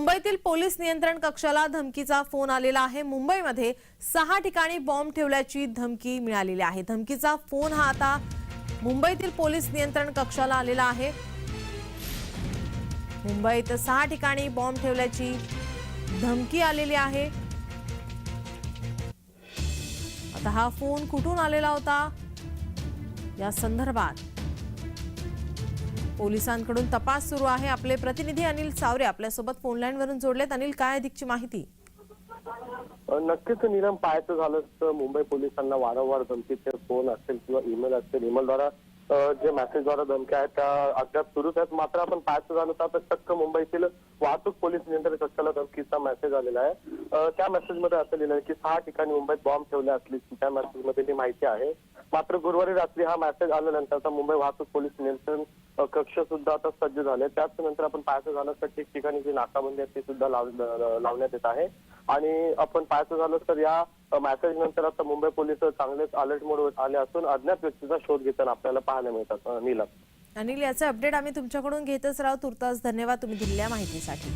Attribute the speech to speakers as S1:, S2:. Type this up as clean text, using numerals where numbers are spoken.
S1: मुंबईतील पोलीस नियंत्रण कक्षाला धमकीचा फोन आलेला आहे। मुंबईमध्ये 6 ठिकाणी बॉम्ब ठेवल्याची धमकी मिळालेली आहे। धमकीचा फोन हा आता मुंबईतील पोलीस नियंत्रण कक्षाला आलेला आहे। मुंबईत 6 ठिकाणी बॉम्ब ठेवल्याची धमकी आलेली आहे। आता हा फोन कुठून आलेला होता या संदर्भात पोलिसांकडून तपास सुरू आहे। आपले प्रतिनिधी अनिल सावरे आपल्या सोबत फोन लाईन वरून जोडलेत। अनिल, काय अधिकची माहिती?
S2: नक्कीच नीलम, पाहायचं झालं तर मुंबई पोलिसांना वारंवार धमकीचे फोन असतील किंवा ईमेल असतील, ईमेलद्वारा जे मेसेजद्वारा धमक्या आहेत त्या अद्याप सुरूच आहेत। मात्र आपण पाहायचं झालं तर चक्क मुंबईतील वाहतूक पोलीस नियंत्रण कक्षाला धमकीचा मेसेज आलेला आहे। त्या मेसेजमध्ये असं लिहिलं आहे की 6 ठिकाणी मुंबईत बॉम्ब ठेवले असल्याची त्या मेसेजमध्ये ही माहिती आहे। मात्र गुरुवारी रात्री हा मेसेज आल्यानंतर मुंबई वाहतूक पोलीस नियंत्रण कक्ष सुद्धा आता सज्ज झाले। त्याच नंतर आपण पाहायचं झालं तर ठिकठिकाणी जी नाकाबंदी आहे ती सुद्धा लावण्यात येत आहे। आणि आपण पाहायचं झालं तर या मेसेज नंतर आता मुंबई पोलीस चांगलेच अलर्ट मोडवर आले असून अज्ञात व्यक्तीचा शोध घेताना आपल्याला पाहायला मिळतात। नीलम,
S1: अनिल, याचे अपडेट आम्ही तुमच्याकडून घेतच राहू। तुर्तास धन्यवाद तुम्ही दिलेल्या माहितीसाठी।